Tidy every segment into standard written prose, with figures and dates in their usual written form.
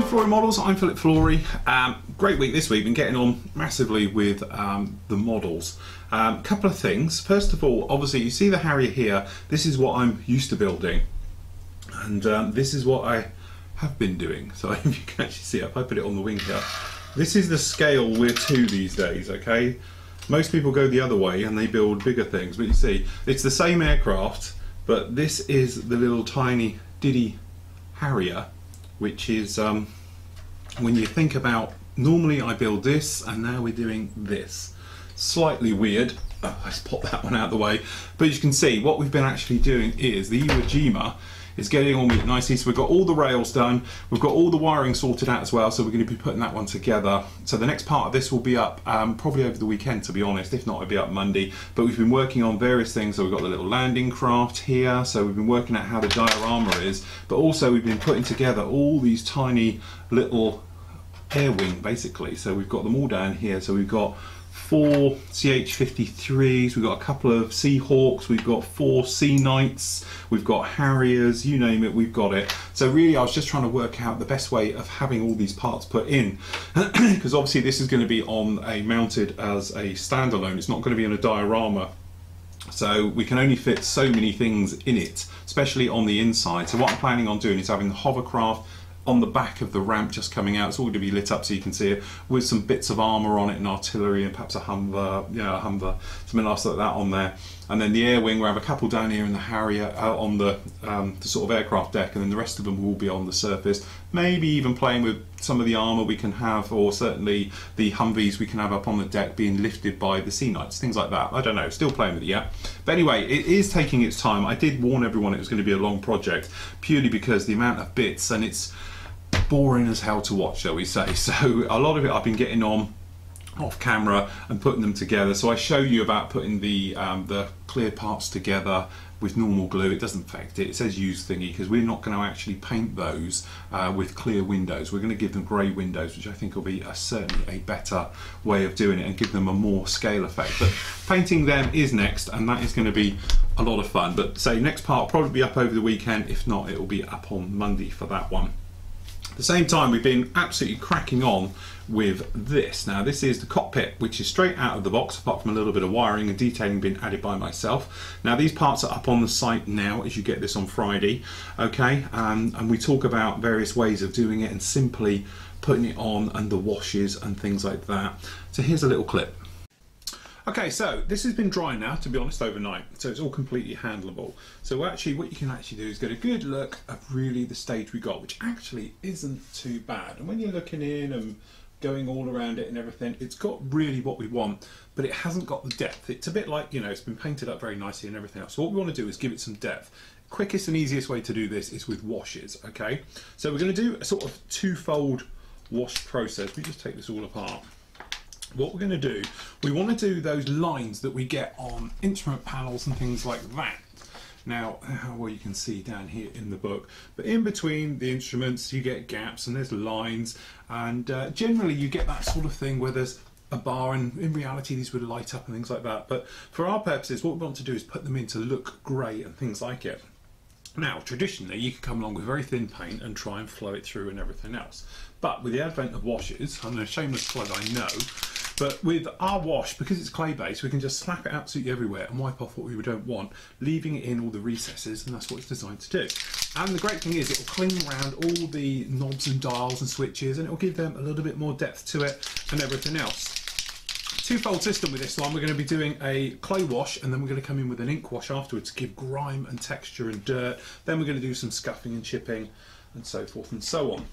Flory models, I'm Flory. Great week this week, been getting on massively with the models. Couple of things. First of all, obviously you see the Harrier here, this is what I'm used to building, and this is what I have been doing. So if you can actually see it, if I put it on the wing here, this is the scale we're to these days, okay? Most people go the other way and they build bigger things, but you see, it's the same aircraft, but this is the little tiny Diddy Harrier, which is, when you think about, normally I build this and now we're doing this. Slightly weird. Oh, let's pop that one out of the way. But as you can see, what we've been actually doing is the Iwo Jima is getting on with it nicely. So we've got all the rails done, we've got all the wiring sorted out as well, so we're going to be putting that one together. So the next part of this will be up probably over the weekend, to be honest. If not, it'll be up Monday. But we've been working on various things. So we've got the little landing craft here, so we've been working out how the diorama is, but also we've been putting together all these tiny little air wing basically. So we've got them all down here. So we've got 4 CH-53s, we've got a couple of Seahawks, we've got 4 Sea Knights, we've got Harriers, you name it, we've got it. So really I was just trying to work out the best way of having all these parts put in, because obviously this is going to be on mounted as a standalone, it's not going to be in a diorama. So we can only fit so many things in it, especially on the inside. So what I'm planning on doing is having the hovercraft on the back of the ramp just coming out. It's all going to be lit up so you can see it, with some bits of armour on it and artillery and perhaps a Humber, a Humber, something else like that on there. And then the air wing, we'll have a couple down here in the Harrier out on the sort of aircraft deck, and then the rest of them will be on the surface. Maybe even playing with some of the armour we can have, or certainly the Humvees we can have up on the deck being lifted by the Sea Knights, things like that. I don't know, still playing with it yet. But anyway, it is taking its time. I did warn everyone it was going to be a long project, purely because the amount of bits, and it's boring as hell to watch, shall we say. So a lot of it I've been getting on off camera and putting them together. So I show you about putting the clear parts together with normal glue. It doesn't affect it. It says use thingy, because we're not going to actually paint those with clear windows. We're going to give them grey windows, which I think will be certainly a better way of doing it and give them a more scale effect. But painting them is next, and that is going to be a lot of fun. But say next part will probably be up over the weekend. If not, it will be up on Monday for that one. At the same time, we've been absolutely cracking on with this. Now this is the cockpit, which is straight out of the box, apart from a little bit of wiring and detailing being added by myself. Now these parts are up on the site now as you get this on Friday, okay, and we talk about various ways of doing it and simply putting it on, and the washes and things like that. So here's a little clip. Okay, so this has been drying now, to be honest, overnight, so it's all completely handleable. So actually what you can actually do is get a good look at really the stage we got, which actually isn't too bad. And when you're looking in and going all around it and everything, it's got really what we want, but it hasn't got the depth. It's a bit like, you know, it's been painted up very nicely and everything else. So what we want to do is give it some depth. Quickest and easiest way to do this is with washes, okay? So we're going to do a sort of twofold wash process. We just take this all apart. What we're going to do, we want to do those lines that we get on instrument panels and things like that. Now, well, you can see down here in the book, but in between the instruments you get gaps and there's lines, and generally you get that sort of thing where there's a bar, and in reality these would light up and things like that. But for our purposes, what we want to do is put them in to look grey and things like it. Now, traditionally, you could come along with very thin paint and try and flow it through and everything else. But with the advent of washes, I'm a shameless plug, I know, but with our wash, because it's clay-based, we can just slap it absolutely everywhere and wipe off what we don't want, leaving it in all the recesses, and that's what it's designed to do. And the great thing is it will clean around all the knobs and dials and switches, and it will give them a little bit more depth to it and everything else. Twofold system with this one. We're going to be doing a clay wash, and then we're going to come in with an ink wash afterwards to give grime and texture and dirt. Then we're going to do some scuffing and chipping and so forth and so on.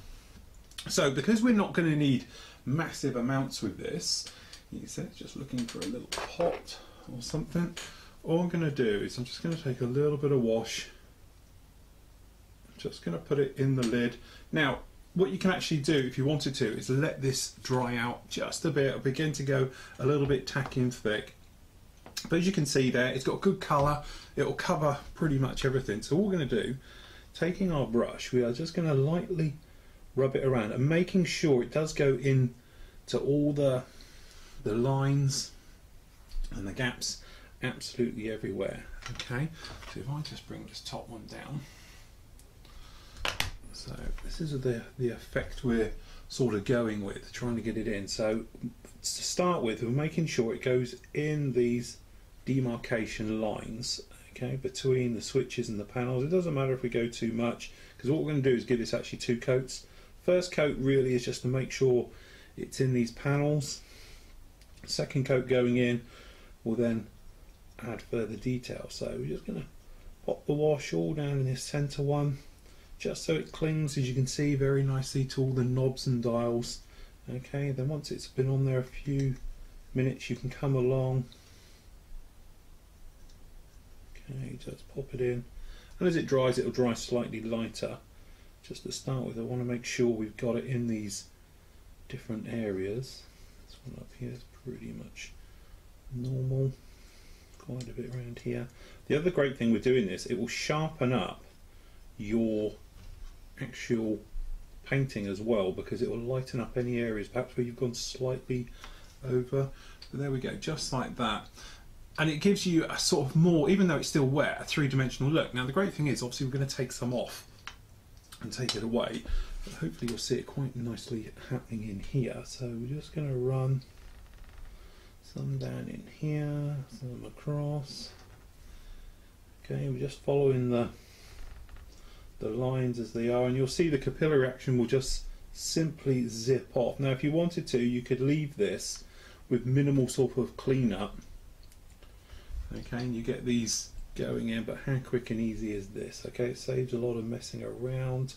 So because we're not going to need massive amounts with this, you see, just looking for a little pot or something. All I'm going to do is I'm just going to take a little bit of wash. I'm just going to put it in the lid. Now, what you can actually do if you wanted to is let this dry out just a bit. It'll begin to go a little bit tacky and thick. But as you can see there, it's got good colour. It'll cover pretty much everything. So what we're going to do, taking our brush, we are just going to lightly rub it around and making sure it does go in to all the lines and the gaps absolutely everywhere. Okay, so if I just bring this top one down, so this is the effect we're sort of going with, trying to get it in. So to start with, we're making sure it goes in these demarcation lines, okay, between the switches and the panels. It doesn't matter if we go too much, because what we're going to do is give this actually 2 coats. First coat really is just to make sure it's in these panels. Second coat going in will then add further detail. So we're just going to pop the wash all down in this centre one, just so it clings, as you can see, very nicely to all the knobs and dials. Okay, then once it's been on there a few minutes, you can come along. Okay, just pop it in, and as it dries, it'll dry slightly lighter. Just to start with, I want to make sure we've got it in these different areas. This one up here is pretty much normal. Quite a bit around here. The other great thing with doing this, it will sharpen up your actual painting as well, because it will lighten up any areas perhaps where you've gone slightly over. But there we go, just like that. And it gives you a sort of more, even though it's still wet, a 3-dimensional look. Now the great thing is, obviously we're going to take some off and take it away, but hopefully you'll see it quite nicely happening in here. So we're just going to run some down in here, some across. Okay, we're just following the lines as they are, and you'll see the capillary action will just simply zip off. Now if you wanted to, you could leave this with minimal sort of cleanup, okay, and you get these going in, but how quick and easy is this? Okay, it saves a lot of messing around.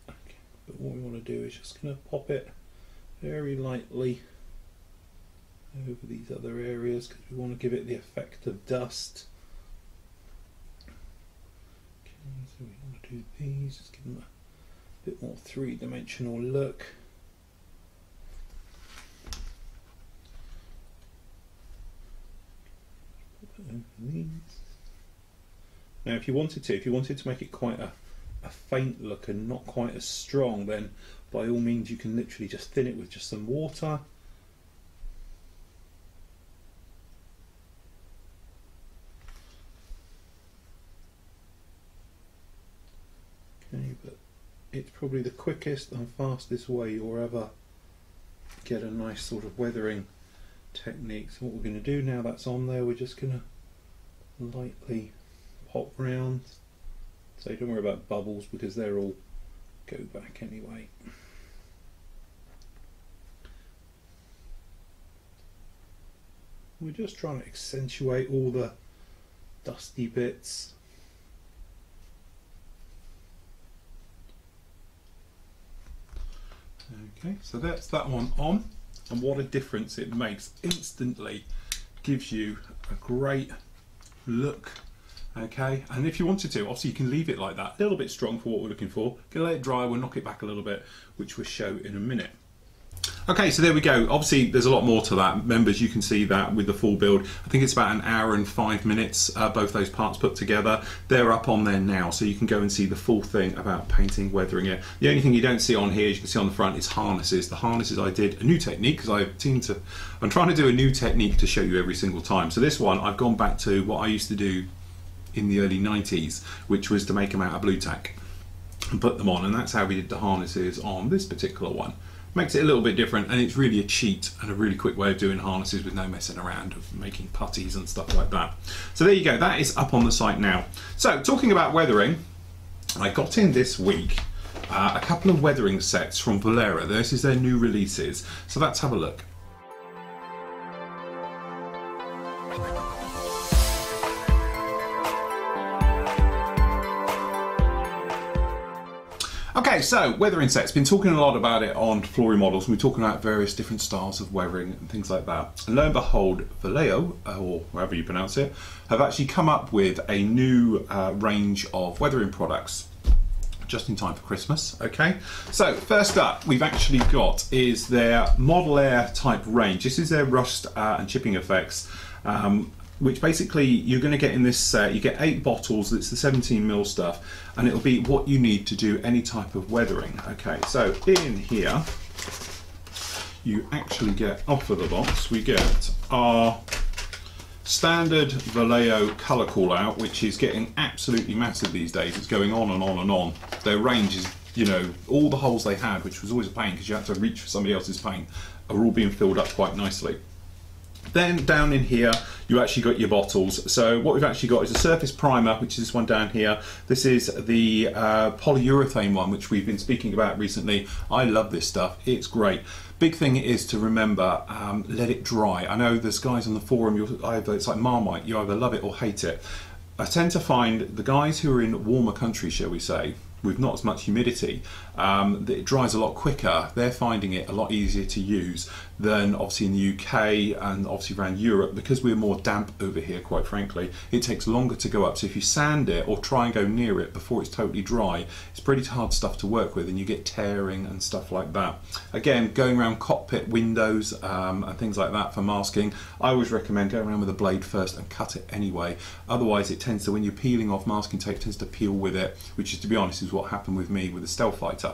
Okay, but what we want to do is just going to pop it very lightly over these other areas, because we want to give it the effect of dust. So we want to do these, just give them a bit more 3-dimensional look. Put over these. Now if you wanted to make it quite a faint look and not quite as strong, then by all means you can literally just thin it with just some water. But it's probably the quickest and fastest way you'll ever get a nice sort of weathering technique. So what we're going to do now that's on there, we're just going to lightly pop round. So don't worry about bubbles, because they're all go back anyway. We're just trying to accentuate all the dusty bits. Okay, so that's that one on, and what a difference it makes. Instantly gives you a great look. Okay, and if you wanted to, obviously you can leave it like that, a little bit strong for what we're looking for. Gonna let it dry, we'll knock it back a little bit, which we'll show in a minute. Okay, so there we go. Obviously there's a lot more to that. Members, you can see that with the full build. I think it's about 1 hour and 5 minutes, both those parts put together. They're up on there now, so you can go and see the full thing about painting, weathering it. The only thing you don't see on here, as you can see on the front, is harnesses. The harnesses, I did a new technique, because I'm trying to do a new technique to show you every single time. So this one, I've gone back to what I used to do in the early 90s, which was to make them out of blue tack and put them on, and that's how we did the harnesses on this particular one. Makes it a little bit different, and it's really a cheat and a really quick way of doing harnesses with no messing around of making putties and stuff like that. So there you go, that is up on the site now. So talking about weathering, I got in this week a couple of weathering sets from Vallejo. This is their new releases, so let's have a look. Okay, so weathering sets, been talking a lot about it on Flory models. We're talking about various different styles of weathering and things like that. And lo and behold, Vallejo, or however you pronounce it, have actually come up with a new range of weathering products just in time for Christmas. Okay, so first up we've actually got is their Model Air type range. This is their rust and chipping effects, which basically you're going to get in this set. You get 8 bottles, it's the 17mm stuff, and it'll be what you need to do any type of weathering. Okay, so in here you actually get, off of the box, we get our Standard Vallejo colour call out, which is getting absolutely massive these days. It's going on and on and on. Their range is, you know, all the holes they had, which was always a pain because you had to reach for somebody else's paint, are all being filled up quite nicely. Then down in here, you actually got your bottles. So what we've actually got is a surface primer, which is this one down here. This is the polyurethane one, which we've been speaking about recently. I love this stuff, it's great. Big thing is to remember, let it dry. I know there's guys on the forum, it's like Marmite, you either love it or hate it. I tend to find the guys who are in warmer countries, shall we say, with not as much humidity, that it dries a lot quicker. They're finding it a lot easier to use than obviously in the UK and obviously around Europe, because we're more damp over here, quite frankly. It takes longer to go up, so if you sand it or try and go near it before it's totally dry, it's pretty hard stuff to work with and you get tearing and stuff like that. Again, going around cockpit windows and things like that for masking, I always recommend going around with a blade first and cut it anyway. Otherwise it tends to, when you're peeling off masking tape, it tends to peel with it, which is, to be honest, is what happened with me with the Stealth Fighter.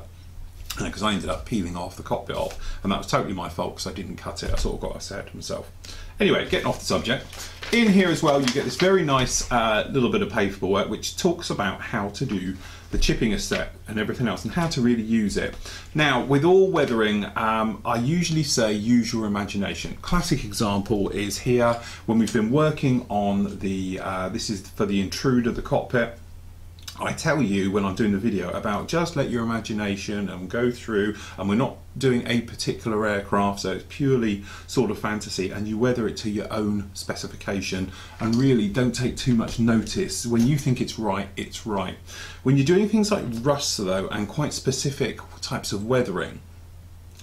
Because I ended up peeling off the cockpit off, and that was totally my fault because I didn't cut it. I sort of got sad to myself. Anyway, getting off the subject, in here as well you get this very nice little bit of paperwork which talks about how to do the chipping set and everything else and how to really use it. Now with all weathering, I usually say use your imagination. Classic example is here when we've been working on the, this is for the Intruder, the cockpit. I tell you when I'm doing the video about just let your imagination and go through, and we're not doing a particular aircraft, so it's purely sort of fantasy, and you weather it to your own specification and really don't take too much notice. When you think it's right, it's right. When you're doing things like rust though and quite specific types of weathering,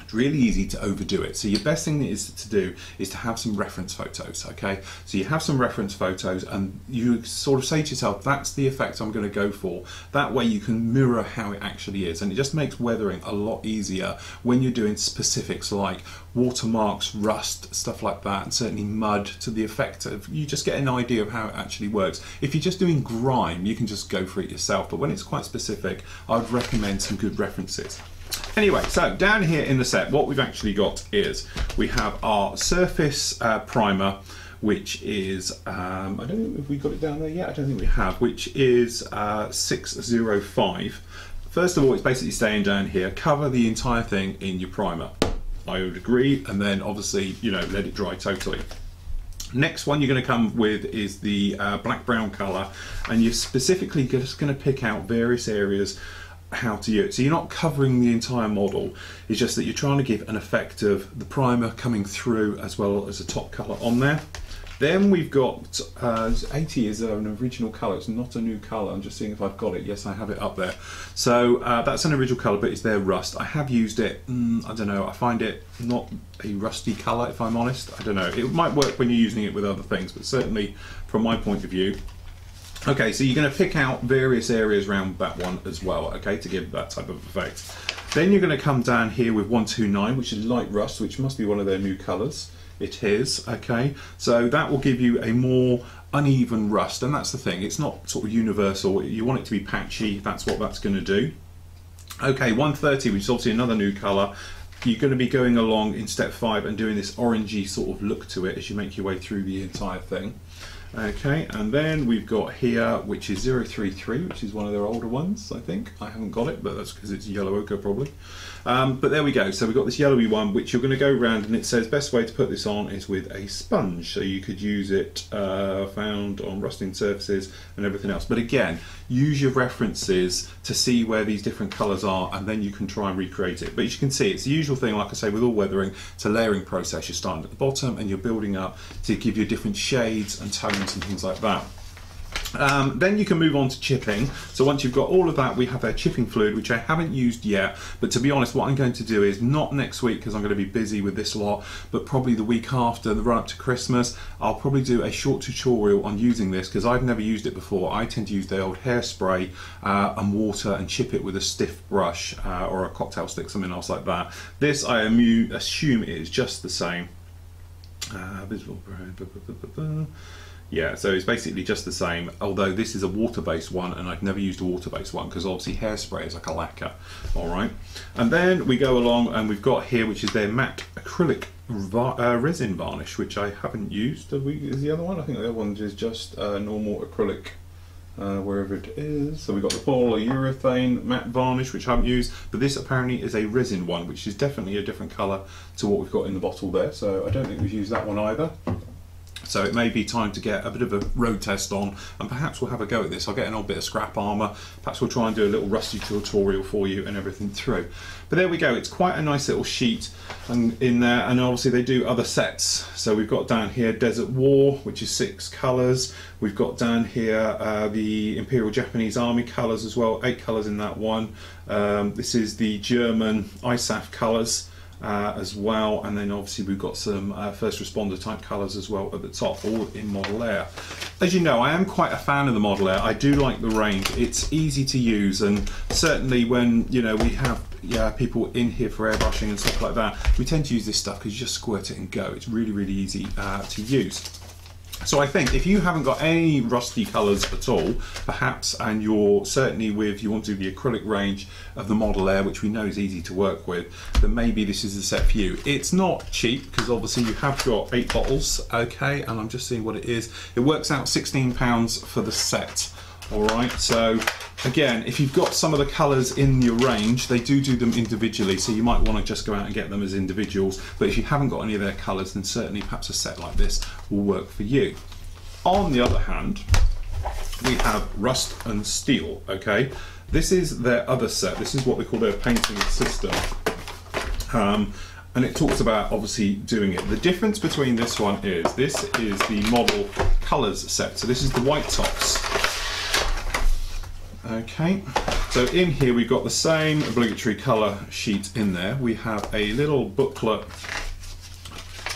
it's really easy to overdo it. So your best thing is to do is to have some reference photos, okay? So you have some reference photos and you sort of say to yourself, that's the effect I'm going to go for. That way you can mirror how it actually is, and it just makes weathering a lot easier when you're doing specifics like watermarks, rust, stuff like that, and certainly mud, to the effect of, you just get an idea of how it actually works. If you're just doing grime, you can just go for it yourself, but when it's quite specific, I would recommend some good references. Anyway, so down here in the set, what we've actually got is we have our surface primer, which is, I don't know if we got it down there yet, I don't think we have, which is 605. First of all, it's basically staying down here. Cover the entire thing in your primer, I would agree, and then obviously, you know, let it dry totally. Next one you're going to come with is the black-brown colour, and you're specifically just going to pick out various areas how to use it. So you're not covering the entire model, it's just that you're trying to give an effect of the primer coming through as well as a top colour on there. Then we've got 80 is an original colour, it's not a new colour, I'm just seeing if I've got it. Yes, I have it up there. So that's an original colour, but it's their rust. I have used it, I don't know, I find it not a rusty colour if I'm honest. I don't know, it might work when you're using it with other things, but certainly from my point of view. Okay, so you're going to pick out various areas around that one as well, okay, to give that type of effect. Then you're going to come down here with 129, which is light rust, which must be one of their new colours. It is, okay, so that will give you a more uneven rust, and that's the thing, it's not sort of universal, you want it to be patchy, that's what that's going to do. Okay, 130, which is obviously another new colour. You're going to be going along in step 5 and doing this orangey sort of look to it as you make your way through the entire thing. Okay, and then we've got here, which is 033, which is one of their older ones, I think. I haven't got it, but that's because it's yellow ochre probably. But there we go, so we've got this yellowy one, which you're going to go around, and it says best way to put this on is with a sponge, so you could use it found on rusting surfaces and everything else. But again, use your references to see where these different colours are, and then you can try and recreate it. But as you can see, it's the usual thing, like I say, with all weathering, it's a layering process. You're starting at the bottom and you're building up to give you different shades and tones and things like that. Then you can move on to chipping. So once you've got all of that, we have our chipping fluid, which I haven't used yet, but to be honest, what I'm going to do is not next week because I'm going to be busy with this lot, but probably the week after, the run up to Christmas, I'll probably do a short tutorial on using this because I've never used it before. I tend to use the old hairspray and water and chip it with a stiff brush or a cocktail stick, something else like that. This I assume is just the same. Visible. Yeah, so it's basically just the same, although this is a water-based one, and I've never used a water-based one because obviously hairspray is like a lacquer. All right, and then we go along and we've got here, which is their matte acrylic resin varnish, which I haven't used. Is the other one? I think the other one is just normal acrylic, wherever it is. So we've got the polyurethane matte varnish, which I haven't used, but this apparently is a resin one, which is definitely a different colour to what we've got in the bottle there. So I don't think we've used that one either. So it may be time to get a bit of a road test on, and perhaps we'll have a go at this. I'll get an old bit of scrap armour, perhaps we'll try and do a little rusty tutorial for you and everything through. But there we go, it's quite a nice little sheet in there, and obviously they do other sets. So we've got down here Desert War, which is 6 colours. We've got down here the Imperial Japanese Army colours as well, 8 colours in that one. This is the German ISAF colours. As well, and then obviously we've got some first responder type colours as well at the top, all in Model Air. As you know, I am quite a fan of the Model Air. I do like the range. It's easy to use, and certainly when we have people in here for airbrushing and stuff like that, we tend to use this stuff because you just squirt it and go. It's really, really easy to use. So I think if you haven't got any rusty colours at all, perhaps, and you're certainly you want to do the acrylic range of the Model Air, which we know is easy to work with, then maybe this is the set for you. It's not cheap because obviously you have got 8 bottles, okay, and I'm just seeing what it is. It works out £16 for the set. All right, so again, if you've got some of the colours in your range, they do them individually, so you might want to just go out and get them as individuals. But if you haven't got any of their colours, then certainly perhaps a set like this will work for you. On the other hand, we have Rust and Steel, okay? This is their other set. This is what they call their painting system. And it talks about obviously doing it. The difference between this one is the model colours set. So this is the white tops. Okay, so in here we've got the same obligatory colour sheet in there. We have a little booklet,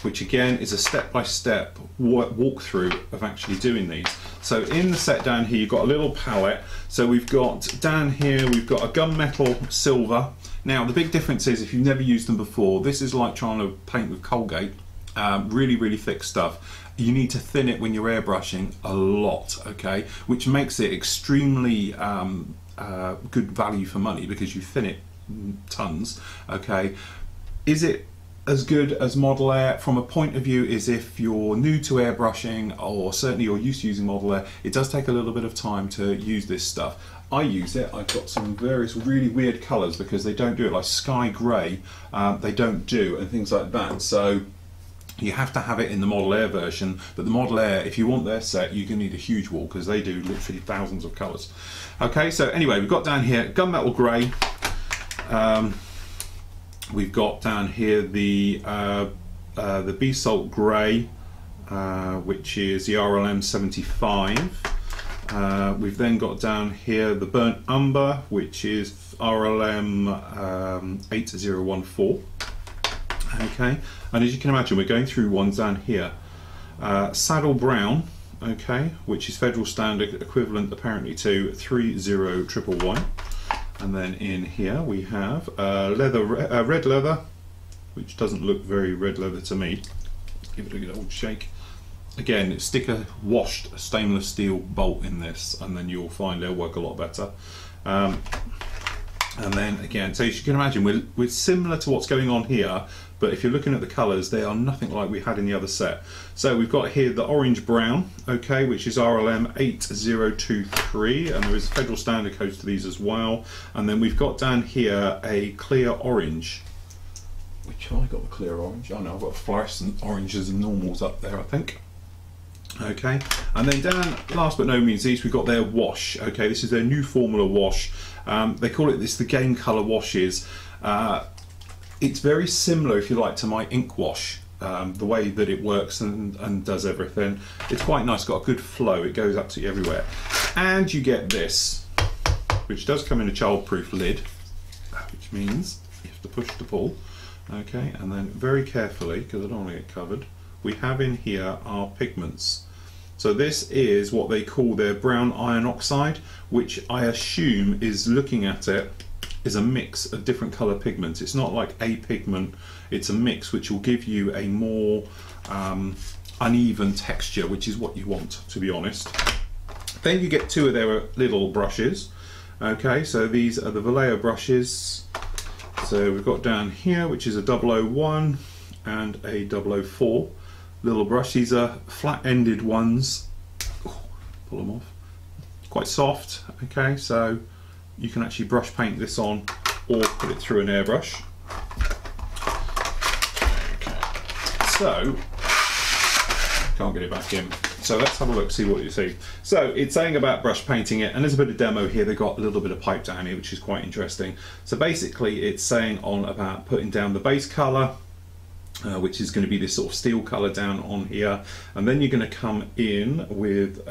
which again is a step-by-step walkthrough of actually doing these. So in the set down here, you've got a little palette. So we've got down here, we've got a gunmetal silver. Now the big difference is, if you've never used them before, this is like trying to paint with Colgate. Really, really thick stuff. You need to thin it when you're airbrushing a lot, okay, which makes it extremely good value for money because you thin it tons, okay. Is it as good as Model Air? From a point of view, is if you're new to airbrushing, or certainly you're used to using Model Air, it does take a little bit of time to use this stuff. I use it. I've got some various really weird colours because they don't do it, like sky grey, they don't do, and things like that. So you have to have it in the Model Air version, but the Model Air, if you want their set, you're going to need a huge wall because they do literally thousands of colours. Okay, so anyway, we've got down here gunmetal grey. We've got down here the Basalt grey, which is the RLM 75. We've then got down here the burnt umber, which is RLM 8014. Okay, and as you can imagine, we're going through ones down here. Saddle brown, okay, which is federal standard equivalent apparently to 30111. And then in here we have red leather, which doesn't look very red leather to me. Give it a good old shake. Again, sticker washed stainless steel bolt in this, and then you'll find they'll work a lot better. And then again, so as you can imagine, we're similar to what's going on here, but if you're looking at the colours, they are nothing like we had in the other set. So we've got here the orange brown, okay, which is RLM 8023, and there is federal standard codes to these as well. And then we've got down here a clear orange. Which have I got the clear orange? Oh no, I've got fluorescent oranges and normals up there, I think. Okay, and then down, last but no means least, we've got their wash. Okay, this is their new formula wash. They call it the game colour washes. It's very similar, if you like, to my ink wash. The way that it works and does everything. It's quite nice, got a good flow, it goes absolutely everywhere. And you get this, which does come in a child-proof lid, which means you have to push to pull. Okay, and then very carefully, because I don't want to get covered, we have in here our pigments. So this is what they call their brown iron oxide, which I assume is, looking at it, is a mix of different colour pigments. It's not like a pigment, it's a mix which will give you a more uneven texture, which is what you want, to be honest. Then you get two of their little brushes. Okay, so these are the Vallejo brushes. So we've got down here, which is a 001 and a 004 little brush. These are flat-ended ones. Oh, pull them off. Quite soft. Okay, so you can actually brush paint this on or put it through an airbrush. Okay. So, can't get it back in. So let's have a look, see what you see. So it's saying about brush painting it, and there's a bit of demo here. They've got a little bit of pipe down here, which is quite interesting. So basically it's saying on about putting down the base colour, which is going to be this sort of steel colour down on here, and then you're going to come in with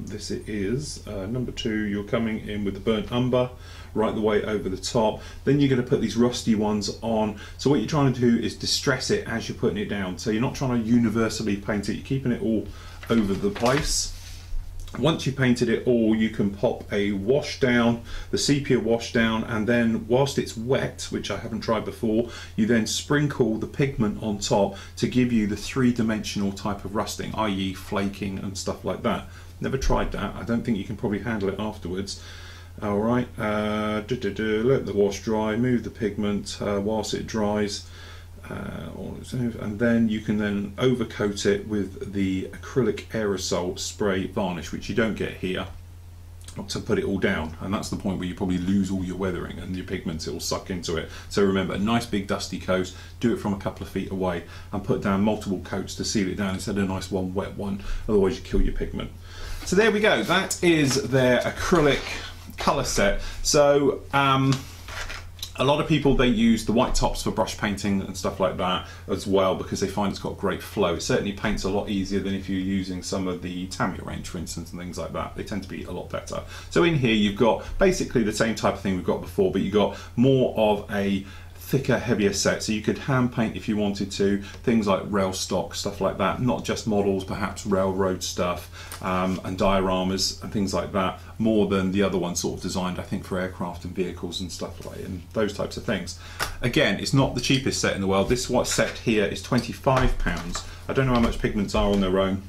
this is number 2. You're coming in with the burnt umber right the way over the top. Then you're going to put these rusty ones on. So what you're trying to do is distress it as you're putting it down. So you're not trying to universally paint it, you're keeping it all over the place. Once you've painted it all, you can pop a wash down, the sepia wash down, and then whilst it's wet, which I haven't tried before, you then sprinkle the pigment on top to give you the three-dimensional type of rusting, i.e. flaking and stuff like that. Never tried that. I don't think you can probably handle it afterwards. Alright, let the wash dry, move the pigment whilst it dries. And then you can then overcoat it with the acrylic aerosol spray varnish, which you don't get here, to put it all down. And that's the point where you probably lose all your weathering and your pigments, it will suck into it. So remember, a nice big dusty coat, do it from a couple of feet away, and put down multiple coats to seal it down instead of a nice one wet one, otherwise you kill your pigment. So there we go, that is their acrylic colour set. So a lot of people, they use the white tops for brush painting and stuff like that as well, because they find it's got great flow. It certainly paints a lot easier than if you're using some of the Tamiya range, for instance, and things like that. They tend to be a lot better. So in here you've got basically the same type of thing we've got before, but you've got more of a thicker, heavier set, so you could hand paint if you wanted to, things like rail stock, stuff like that, not just models, perhaps railroad stuff, and dioramas and things like that, more than the other one sort of designed, I think, for aircraft and vehicles and stuff like and those types of things. Again, it's not the cheapest set in the world. This set here is £25. I don't know how much pigments are on their own,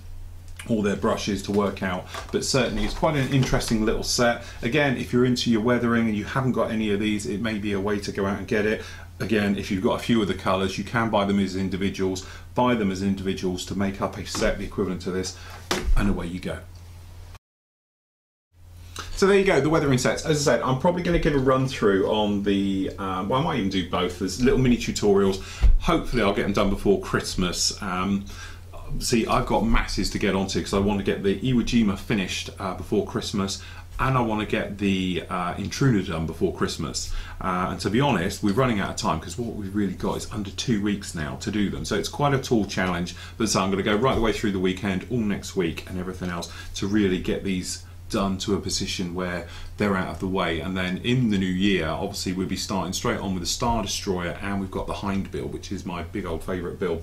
all their brushes to work out, but certainly it's quite an interesting little set. Again, if you're into your weathering and you haven't got any of these, it may be a way to go out and get it. Again, if you've got a few of the colours, you can buy them as individuals, to make up a set the equivalent to this, and away you go. So there you go, the weathering sets. As I said, I'm probably going to give a run through on the, well, I might even do both. There's little mini tutorials. Hopefully I'll get them done before Christmas. See, I've got masses to get onto because I want to get the Iwo Jima finished before Christmas, and I want to get the Intruder done before Christmas. And to be honest, we're running out of time because what we've really got is under 2 weeks now to do them. So it's quite a tall challenge, but so I'm going to go right the way through the weekend, all next week and everything else, to really get these done to a position where they're out of the way. And then in the new year, obviously we'll be starting straight on with the Star Destroyer, and we've got the Hind build, which is my big old favourite build.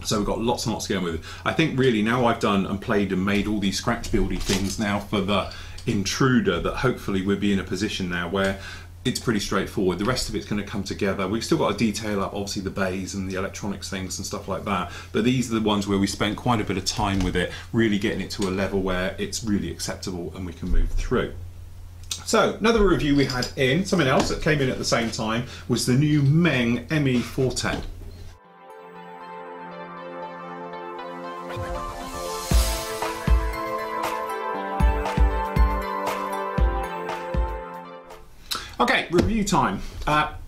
So we've got lots and lots going with it. I think really now I've done and played and made all these scratch buildy things now for the Intruder, that hopefully we'll be in a position now where it's pretty straightforward. The rest of it's going to come together. We've still got to detail up obviously the bays and the electronics things and stuff like that, but these are the ones where we spent quite a bit of time with it, really getting it to a level where it's really acceptable and we can move through. So another review we had in, something else that came in at the same time, was the new Meng Me410. Okay, review time.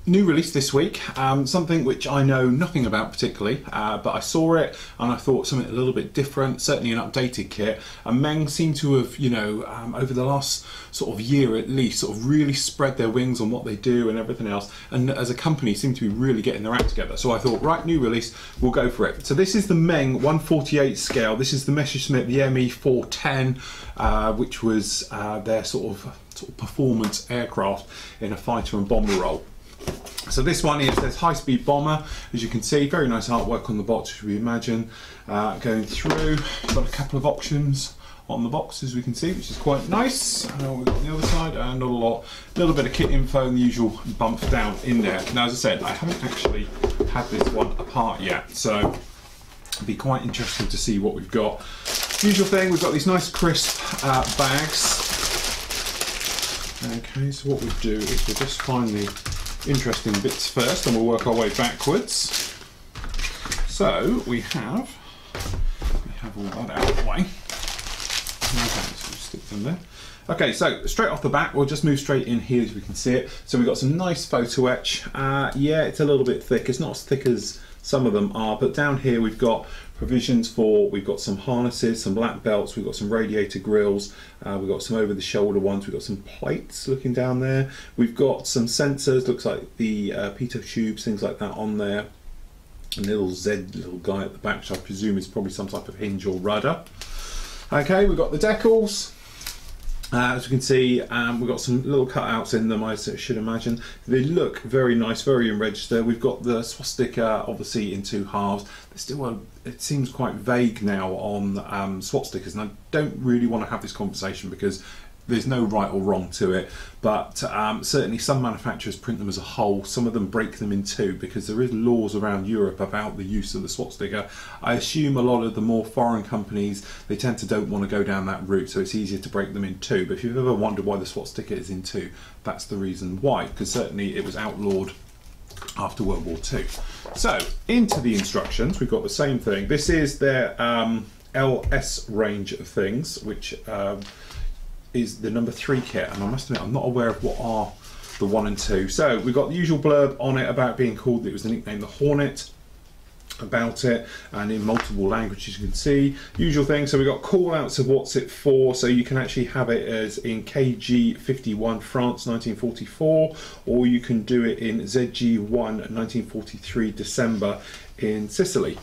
New release this week, something which I know nothing about particularly, but I saw it and I thought something a little bit different, certainly an updated kit. And Meng seem to have, you know, over the last sort of year at least, sort of really spread their wings on what they do and everything else, and as a company seem to be really getting their act together. So I thought, right, new release, we'll go for it. So this is the Meng 1/48 scale. This is the Messerschmitt, the Me410, which was their sort of performance aircraft in a fighter and bomber role. So this one is this high-speed bomber, as you can see, very nice artwork on the box, as we imagine. Going through, got a couple of options on the box, as we can see, which is quite nice. We've got the other side, and not a lot, a little bit of kit info and the usual bump down in there. Now, as I said, I haven't actually had this one apart yet, so It'll be quite interesting to see what we've got. Usual thing, we've got these nice crisp bags. Okay, so what we do is we'll just find the interesting bits first and we'll work our way backwards. So we have all that out of the way. Okay, so we'll stick them there. Okay, so straight off the bat, we'll just move straight in here as we can see it. So we've got some nice photo etch. Yeah, it's a little bit thick. It's not as thick as some of them are, but down here we've got provisions for, we've got some harnesses, some black belts, we've got some radiator grills, we've got some over the shoulder ones, we've got some plates looking down there, we've got some sensors, looks like the pitot tubes, things like that on there, a little little guy at the back, which I presume is probably some type of hinge or rudder. Okay, we've got the decals. As you can see, we've got some little cutouts in them, I should imagine. They look very nice, very in register. We've got the swastika, obviously, in 2 halves. There's still it seems quite vague now on swastika stickers, and I don't really want to have this conversation because there's no right or wrong to it, but certainly some manufacturers print them as a whole. Some of them break them in 2 because there is laws around Europe about the use of the swastika. I assume a lot of the more foreign companies, they tend to don't want to go down that route, so it's easier to break them in 2. But if you've ever wondered why the swastika is in 2, that's the reason why, because certainly it was outlawed after World War II. So into the instructions, we've got the same thing. This is their LS range of things, which is the number 3 kit, and I must admit I'm not aware of what are the 1 and 2. So we've got the usual blurb on it about being called, it was the nickname the Hornet, about it, and in multiple languages you can see. Usual thing, so we've got call outs of what's it for, so you can actually have it as in KG 51 France 1944, or you can do it in ZG 1 1943 December in Sicily.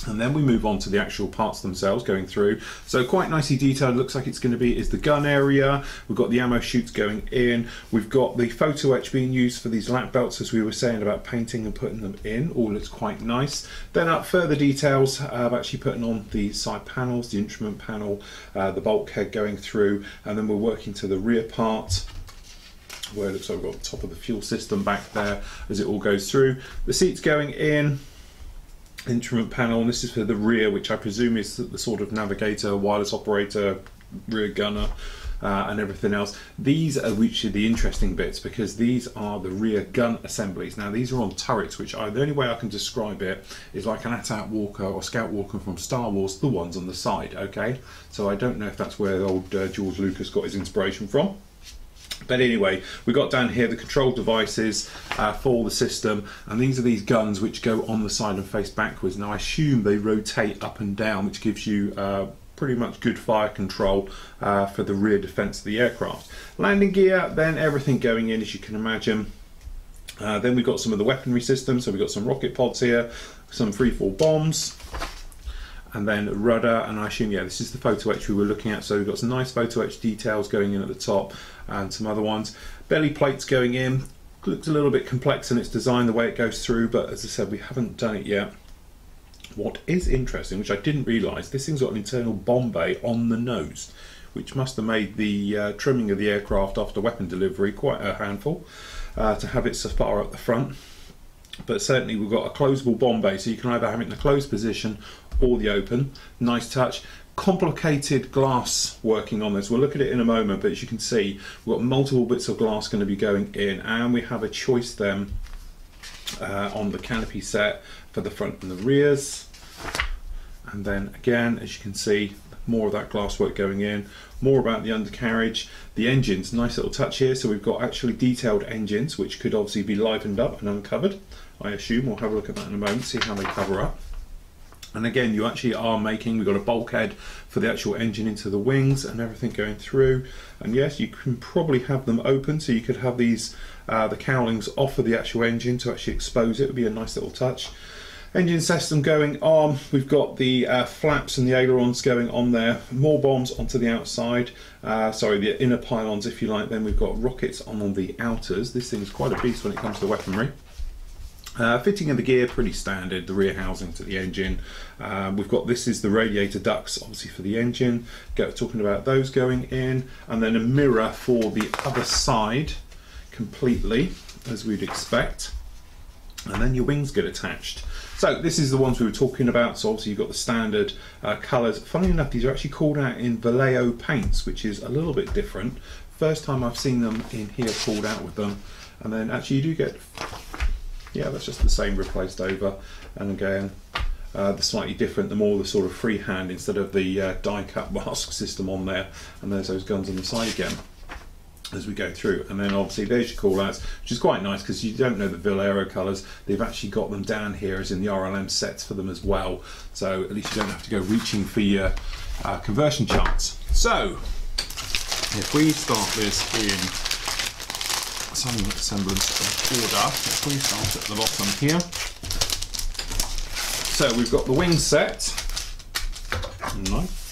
And then we move on to the actual parts themselves going through. So quite nicely detailed, looks like it's going to be is the gun area. We've got the ammo chutes going in. We've got the photo etch being used for these lap belts, as we were saying about painting and putting them in. All looks quite nice. Then up further details of actually putting on the side panels, the instrument panel, the bulkhead going through, and then we're working to the rear part, where it looks like we've got the top of the fuel system back there as it all goes through. The seats going in. Instrument panel, and this is for the rear, which I presume is the sort of navigator, wireless operator, rear gunner, and everything else. These are which are the interesting bits, because these are the rear gun assemblies. Now these are on turrets, which the only way I can describe it is like an AT-AT walker or scout walker from Star Wars, the ones on the side. Okay, so I don't know if that's where old George Lucas got his inspiration from. But anyway, we got down here the control devices for the system, and these are these guns which go on the side and face backwards. Now I assume they rotate up and down, which gives you pretty much good fire control for the rear defence of the aircraft. Landing gear, then everything going in, as you can imagine. Then we've got some of the weaponry systems, so we've got some rocket pods here, some freefall bombs, and then rudder, and I assume, yeah, this is the photo etch we were looking at. So we've got some nice photo etch details going in at the top, and some other ones. Belly plates going in. Looks a little bit complex in its design, the way it goes through, but as I said, we haven't done it yet. What is interesting, which I didn't realise, this thing's got an internal bomb bay on the nose, which must have made the trimming of the aircraft after weapon delivery quite a handful to have it so far up the front. But certainly we've got a closable bomb bay, so you can either have it in the closed position or the open. Nice touch. Complicated glass working on this. We'll look at it in a moment, but as you can see, we've got multiple bits of glass going to be going in, and we have a choice then on the canopy set for the front and the rears. And then again, as you can see, more of that glass work going in. More about the undercarriage. The engines, nice little touch here. So we've got actually detailed engines, which could obviously be livened up and uncovered. I assume we'll have a look at that in a moment, see how they cover up. And again, you actually are making, we've got a bulkhead for the actual engine into the wings and everything going through. And yes, you can probably have them open, so you could have these, the cowlings off of the actual engine to actually expose it. It would be a nice little touch. Engine system going on, we've got the flaps and the ailerons going on there, more bombs onto the outside, sorry, the inner pylons if you like. Then we've got rockets on the outers. This thing's quite a beast when it comes to weaponry. Fitting of the gear, pretty standard, the rear housing to the engine. We've got, this is the radiator ducts obviously for the engine, talking about those going in, and then a mirror for the other side completely, as we'd expect. And then your wings get attached. So this is the ones we were talking about. So obviously you've got the standard colours. Funnily enough, these are actually called out in Vallejo paints, which is a little bit different. First time I've seen them in here called out with them. And then actually you do get, yeah, that's just the same replaced over. And again, the slightly different, the more the sort of freehand instead of the die cut mask system on there. And there's those guns on the side again as we go through. And then obviously there's your call outs, which is quite nice because you don't know the Vallejo colours. They've actually got them down here as in the RLM sets for them as well. So at least you don't have to go reaching for your conversion charts. So if we start this in some semblance of order, if we start at the bottom here. So we've got the wing set. Nice.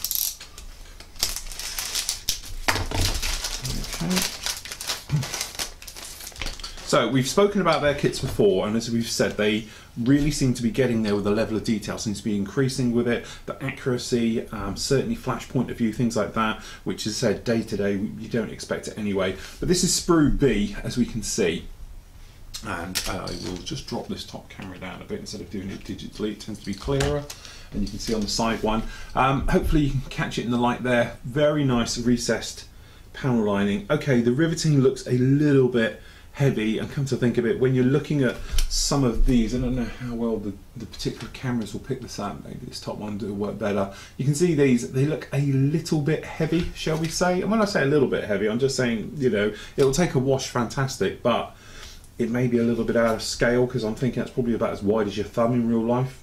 So we've spoken about their kits before, and as we've said, they really seem to be getting there with the level of detail, seems to be increasing with it, the accuracy, certainly flash point of view, things like that, which is said day to day, you don't expect it anyway. But this is sprue B, as we can see, and I will just drop this top camera down a bit instead of doing it digitally, it tends to be clearer. And you can see on the side one, hopefully you can catch it in the light there, very nice recessed panel lining. Okay, the riveting looks a little bit heavy, and come to think of it, when you're looking at some of these, I don't know how well the particular cameras will pick this up, maybe this top one will work better. You can see these, they look a little bit heavy, shall we say? And when I say a little bit heavy, I'm just saying, you know, it'll take a wash fantastic, but it may be a little bit out of scale because I'm thinking that's probably about as wide as your thumb in real life.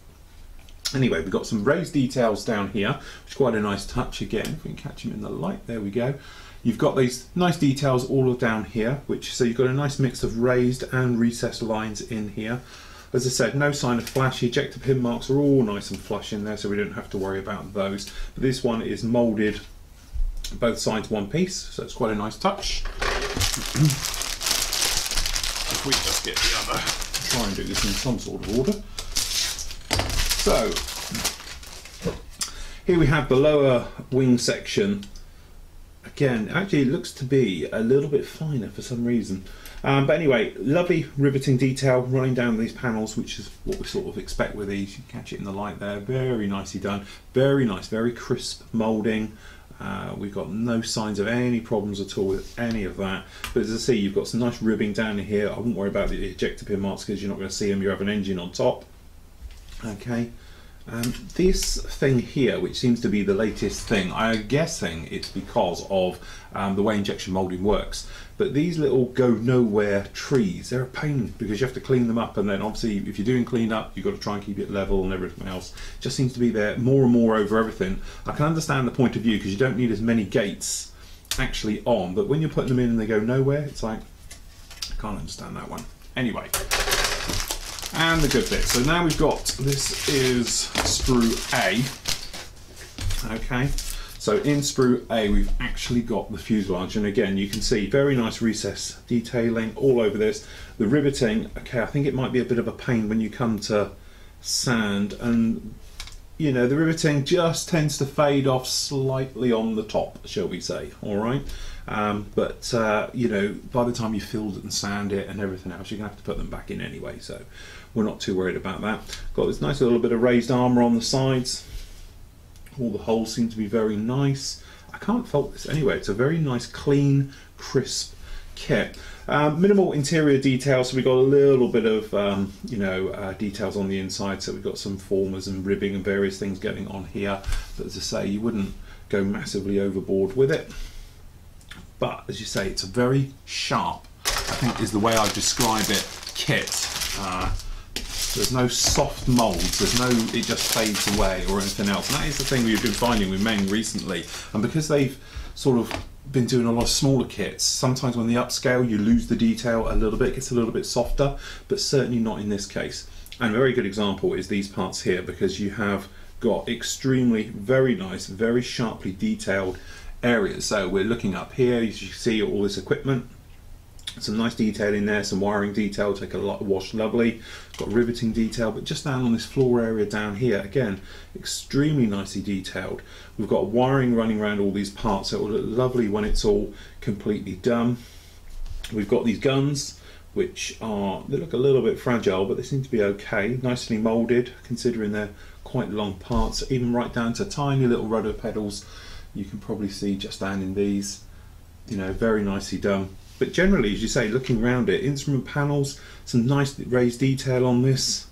Anyway, we've got some raised details down here, which is quite a nice touch again. If we can catch them in the light, there we go. You've got these nice details all down here, so you've got a nice mix of raised and recessed lines in here. As I said, no sign of flash. The ejector pin marks are all nice and flush in there, so we don't have to worry about those. But this one is moulded both sides one piece, so it's quite a nice touch. If we just get the other, try and do this in some sort of order. So here we have the lower wing section. Again, actually it looks to be a little bit finer for some reason. But anyway, lovely riveting detail running down these panels, which is what we sort of expect with these. You can catch it in the light there, very nicely done. Very nice, very crisp moulding. We've got no signs of any problems at all with any of that. But as I see, you've got some nice ribbing down here. I wouldn't worry about the ejector pin marks because you're not going to see them. You have an engine on top. Okay. This thing here, which seems to be the latest thing, I'm guessing it's because of the way injection moulding works. But these little go nowhere trees, they're a pain because you have to clean them up, and then obviously if you're doing clean up, you've got to try and keep it level and everything else. It just seems to be there more and more over everything. I can understand the point of view because you don't need as many gates actually on, but when you're putting them in and they go nowhere, it's like, I can't understand that one. Anyway. And the good bit. So now we've got, this is sprue A. Okay, so in sprue A we've actually got the fuselage, and again you can see very nice recess detailing all over this. The riveting, okay, I think it might be a bit of a pain when you come to sand, and you know the riveting just tends to fade off slightly on the top, shall we say, alright? But you know, by the time you filled it and sand it and everything else, you're going to have to put them back in anyway, so we're not too worried about that. Got this nice little bit of raised armour on the sides. All the holes seem to be very nice. I can't fault this anyway. It's a very nice, clean, crisp kit. Minimal interior detail, so we've got a little bit of you know, details on the inside. So we've got some formers and ribbing and various things going on here. But as I say, you wouldn't go massively overboard with it. But as you say, it's a very sharp, I think is the way I describe it, kit. There's no soft moulds, there's no, it just fades away or anything else. And that is the thing we've been finding with Meng recently. And because they've sort of been doing a lot of smaller kits, sometimes when they upscale you lose the detail a little bit, it gets a little bit softer, but certainly not in this case. And a very good example is these parts here, because you have got extremely, very nice, very sharply detailed areas. So we're looking up here, as you see all this equipment. Some nice detail in there, some wiring detail, take a lot wash lovely. Got riveting detail, but just down on this floor area down here, again, extremely nicely detailed. We've got wiring running around all these parts, so it will look lovely when it's all completely done. We've got these guns, which they look a little bit fragile, but they seem to be okay, nicely moulded considering they're quite long parts, even right down to tiny little rudder pedals. You can probably see just down in these, you know, very nicely done. But generally, as you say, looking around it, instrument panels, some nice raised detail on this,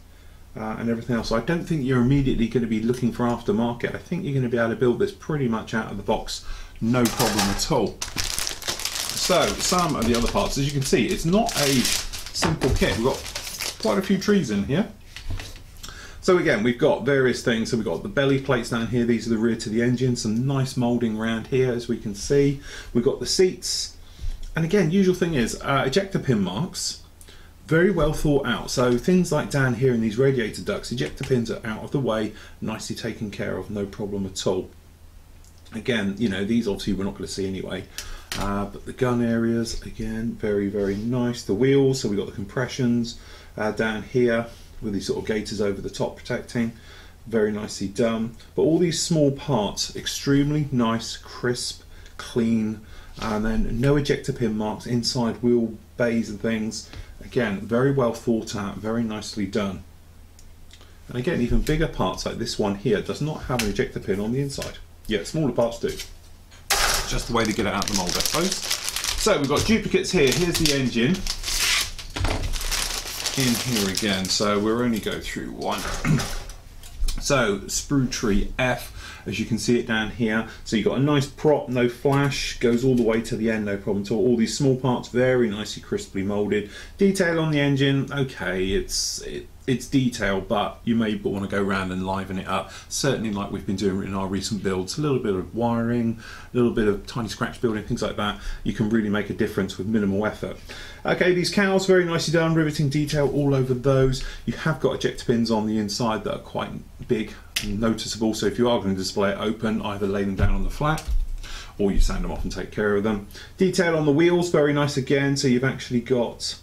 and everything else. So I don't think you're immediately going to be looking for aftermarket. I think you're going to be able to build this pretty much out of the box, no problem at all. So some of the other parts, as you can see, it's not a simple kit. We've got quite a few trees in here. So again, we've got various things. So we've got the belly plates down here. These are the rear to the engine. Some nice moulding around here, as we can see. We've got the seats. And again, usual thing is ejector pin marks. Very well thought out. So things like down here in these radiator ducts, ejector pins are out of the way, nicely taken care of, no problem at all. Again, you know, these obviously we're not going to see anyway. But the gun areas, again, very, very nice. The wheels, so we've got the compressions down here with these sort of gaiters over the top protecting. Very nicely done. But all these small parts, extremely nice, crisp, clean, and then no ejector pin marks inside wheel bays and things. Again, very well thought out, very nicely done. And again, even bigger parts like this one here does not have an ejector pin on the inside. Yeah, smaller parts do. Just the way to get it out of the mould, I suppose. So we've got duplicates here. Here's the engine in here again. So we'll only go through one. So sprue tree F, as you can see it down here. So you've got a nice prop, no flash, goes all the way to the end, no problem at all. All these small parts, very nicely crisply moulded. Detail on the engine, okay, it's detailed, but you may want to go around and liven it up. Certainly, like we've been doing in our recent builds, a little bit of wiring, a little bit of tiny scratch building, things like that. You can really make a difference with minimal effort. Okay, these cowls, very nicely done, riveting detail all over those. You have got ejector pins on the inside that are quite big and noticeable, so if you are going to display it open, either lay them down on the flat or you sand them off and take care of them. Detail on the wheels, very nice again, so you've actually got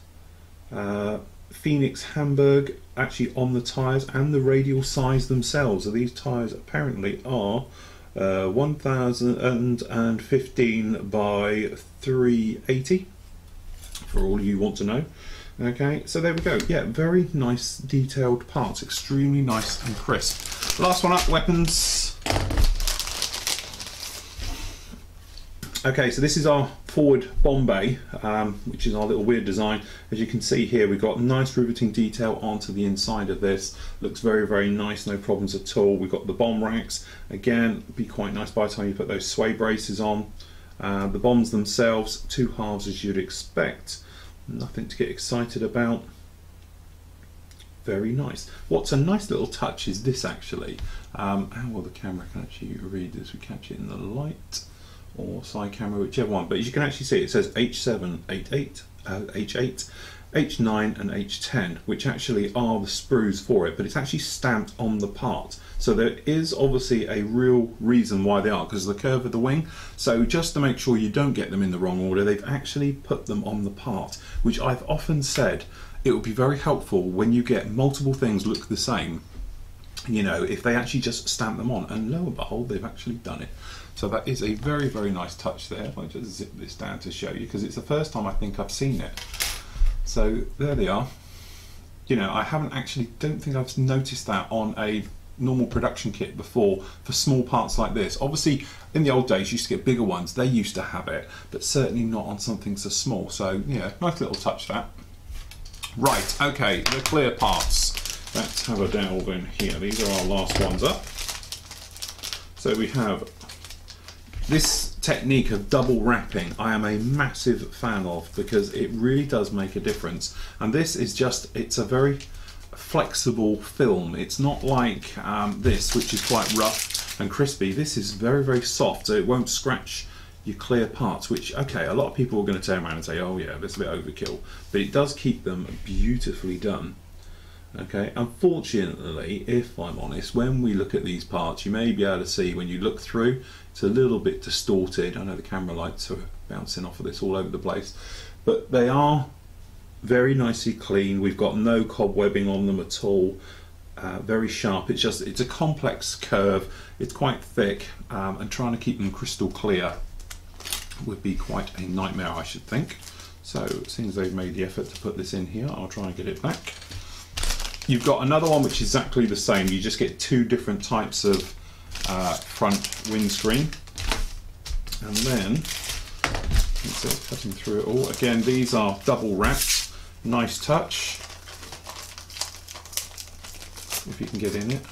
Phoenix Hamburg actually on the tyres and the radial size themselves. So these tyres apparently are 1015 by 380 for all you want to know. Okay, so there we go. Yeah, very nice detailed parts, extremely nice and crisp. Last one up, weapons. Okay, so this is our forward bomb bay, which is our little weird design. As you can see here, we've got nice riveting detail onto the inside of this. Looks very, very nice, no problems at all. We've got the bomb racks. Again, be quite nice by the time you put those sway braces on. The bombs themselves, two halves as you'd expect. Nothing to get excited about. Very nice. What's a nice little touch is this actually. How well the camera can actually read this. We catch it in the light or side camera, whichever one. But as you can actually see, it says H7, H8, H8, H9 and H10, which actually are the sprues for it, but it's actually stamped on the part. So there is obviously a real reason why they are, because of the curve of the wing. So just to make sure you don't get them in the wrong order, they've actually put them on the part, which I've often said it would be very helpful when you get multiple things look the same, you know, if they actually just stamp them on, and lo and behold, they've actually done it. So that is a very, very nice touch there. If I just zip this down to show you, because it's the first time I think I've seen it. So there they are. You know, I don't think I've noticed that on a normal production kit before for small parts like this. Obviously, in the old days, you used to get bigger ones. They used to have it, but certainly not on something so small. So yeah, nice little touch that. Right, okay, the clear parts. Let's have a delve in here. These are our last ones up. So we have this technique of double wrapping. I am a massive fan of, because it really does make a difference. And this is just, it's a very flexible film. It's not like this, which is quite rough and crispy. This is very, very soft, so it won't scratch your clear parts, which, okay, a lot of people are going to turn around and say, oh yeah, that's a bit overkill, but it does keep them beautifully done. Okay, unfortunately, if I'm honest, when we look at these parts, you may be able to see when you look through, it's a little bit distorted. I know the camera lights are bouncing off of this all over the place, but they are very nicely clean. We've got no cobwebbing on them at all. Very sharp. It's just, it's a complex curve. It's quite thick, and trying to keep them crystal clear would be quite a nightmare, I should think. So seeing as they've made the effort to put this in here, I'll try and get it back. You've got another one which is exactly the same. You just get two different types of front windscreen. And then, cutting through it all. Again, these are double wrapped. Nice touch. If you can get in it.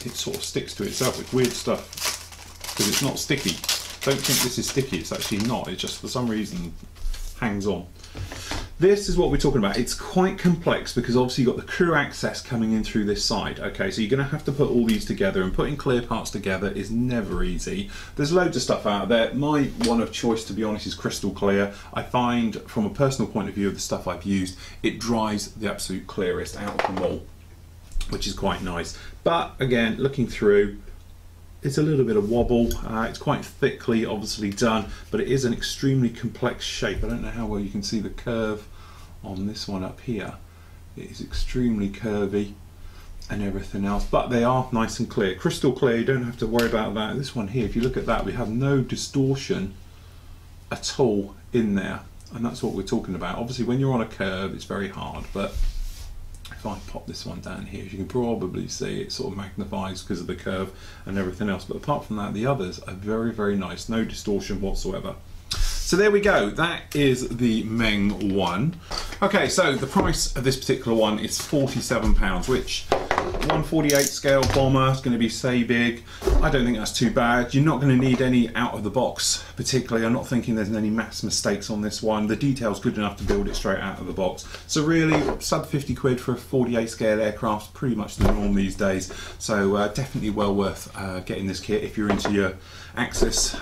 It sort of sticks to itself. It's weird stuff because it's not sticky. Don't think this is sticky. It's actually not. It just for some reason hangs on. This is what we're talking about. It's quite complex because obviously you've got the crew access coming in through this side. Okay, so you're going to have to put all these together, and putting clear parts together is never easy. There's loads of stuff out there. My one of choice, to be honest, is crystal clear. I find, from a personal point of view of the stuff I've used, it dries the absolute clearest out of them all, which is quite nice. But again, looking through, it's a little bit of wobble. It's quite thickly obviously done, but it is an extremely complex shape. I don't know how well you can see the curve on this one up here. It is extremely curvy and everything else, but they are nice and clear. Crystal clear, you don't have to worry about that. This one here, if you look at that, we have no distortion at all in there, and that's what we're talking about. Obviously when you're on a curve, it's very hard, but if I pop this one down here, as you can probably see, it sort of magnifies because of the curve and everything else. But apart from that, the others are very, very nice. No distortion whatsoever. So there we go. That is the Meng one. Okay, so the price of this particular one is £47, which 1/48 scale bomber is going to be say big. I don't think that's too bad. You're not going to need any out of the box particularly. I'm not thinking there's any mass mistakes on this one. The detail's good enough to build it straight out of the box. So really, sub 50 quid for a 48 scale aircraft is pretty much the norm these days. So definitely well worth getting this kit if you're into your Axis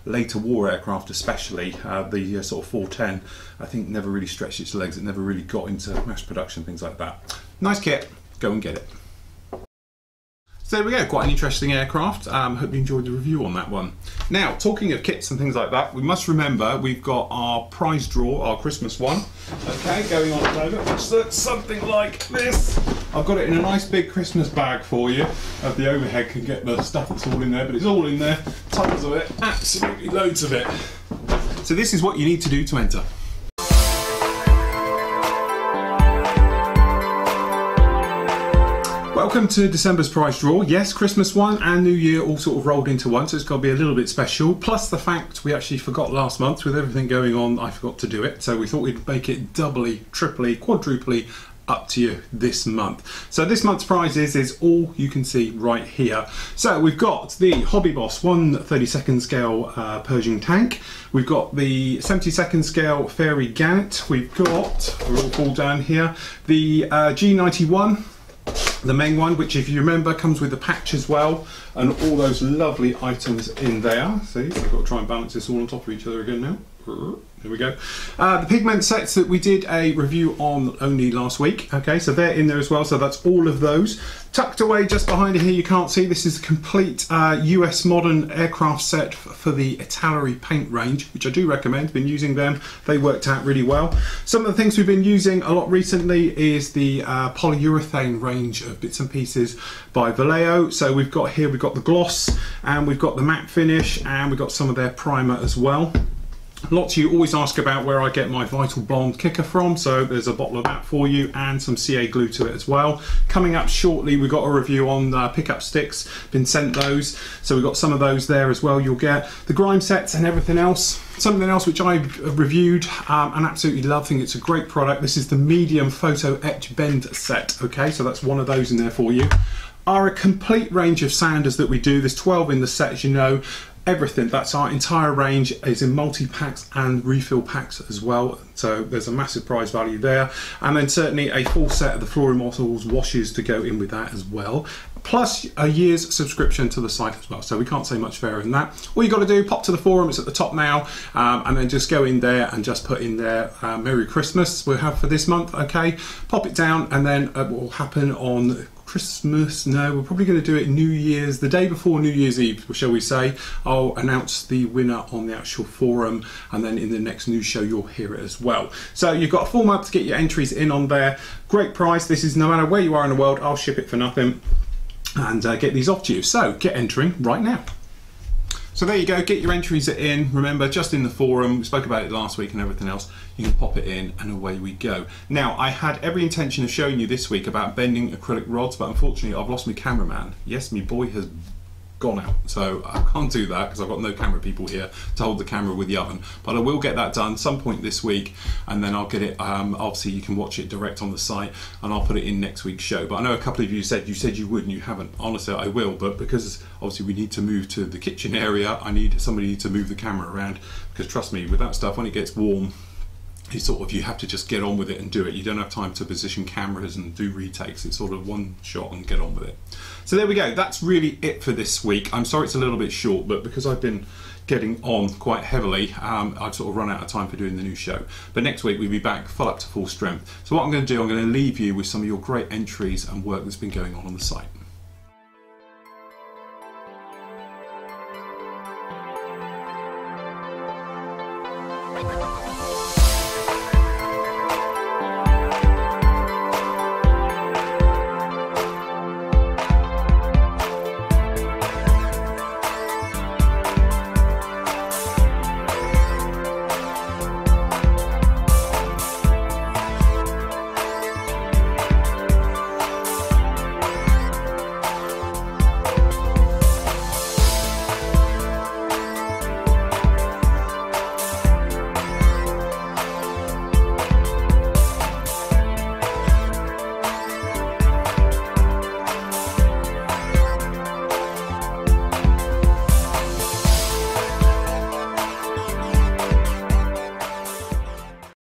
later war aircraft, especially the sort of 410. I think never really stretched its legs. It never really got into mass production, things like that. Nice kit. Go and get it. So there we go, quite an interesting aircraft. Hope you enjoyed the review on that one. Now, talking of kits and things like that, we must remember we've got our prize draw, our Christmas one. Okay, going on at the moment, which looks something like this. I've got it in a nice big Christmas bag for you. The overhead can get the stuff that's all in there, but it's all in there. Tons of it, absolutely loads of it. So this is what you need to do to enter. Welcome to December's prize draw. Yes, Christmas one and New Year all sort of rolled into one, so it's got to be a little bit special. Plus the fact we actually forgot last month, with everything going on, I forgot to do it. So we thought we'd make it doubly, triply, quadruply up to you this month. So this month's prizes is all you can see right here. So we've got the Hobby Boss 1/32 scale Pershing tank. We've got the 72nd scale Fairy Gannet. We've got, we're all down here, the G91. The Meng one, which if you remember comes with the patch as well, and all those lovely items in there. See, I've got to try and balance this all on top of each other again now. There we go. The pigment sets that we did a review on only last week. Okay, so they're in there as well. So that's all of those. Tucked away just behind here, you can't see, this is the complete US modern aircraft set for the Italeri paint range, which I do recommend. Been using them. They worked out really well. Some of the things we've been using a lot recently is the polyurethane range of bits and pieces by Vallejo. So we've got here, we've got the gloss, and we've got the matte finish, and we've got some of their primer as well. Lots of you always ask about where I get my Vital Bond kicker from, so there's a bottle of that for you and some CA glue to it as well. Coming up shortly, we've got a review on pickup sticks, been sent those, so we've got some of those there as well. You'll get the grime sets and everything else. Something else which I reviewed and absolutely love, think it's a great product. This is the medium photo etch bend set, okay, so that's one of those in there for you. Are a complete range of sanders that we do. There's 12 in the set, as you know. Everything, that's our entire range, is in multi-packs and refill packs as well, so there's a massive prize value there. And then certainly a full set of the Flory models washes to go in with that as well, plus a year's subscription to the site as well, so we can't say much fairer than that. All you got to do, pop to the forum, it's at the top now, and then just go in there and just put in there Merry Christmas we'll have for this month, okay, pop it down, and then it will happen on Christmas, no, we're probably going to do it New Year's, the day before New Year's Eve, shall we say. I'll announce the winner on the actual forum, and then in the next news show you'll hear it as well. So you've got a full month to get your entries in on there. Great price. This is no matter where you are in the world, I'll ship it for nothing and get these off to you. So get entering right now. So there you go, get your entries in. Remember, just in the forum, we spoke about it last week and everything else. You can pop it in and away we go. Now, I had every intention of showing you this week about bending acrylic rods, but unfortunately I've lost my cameraman. Yes, my boy has gone out, so I can't do that because I've got no camera people here to hold the camera with the oven, but I will get that done some point this week, and then I'll get it, obviously you can watch it direct on the site, and I'll put it in next week's show. But I know a couple of you said you would and you haven't. Honestly, I will, but because obviously we need to move to the kitchen area, I need somebody to move the camera around, because trust me, with that stuff, when it gets warm, you have to just get on with it and do it. You don't have time to position cameras and do retakes. It's sort of one shot and get on with it. So there we go, that's really it for this week. I'm sorry it's a little bit short, but because I've been getting on quite heavily, I've sort of run out of time for doing the new show. But next week we'll be back up to full strength. So what I'm going to do, I'm going to leave you with some of your great entries and work that's been going on the site.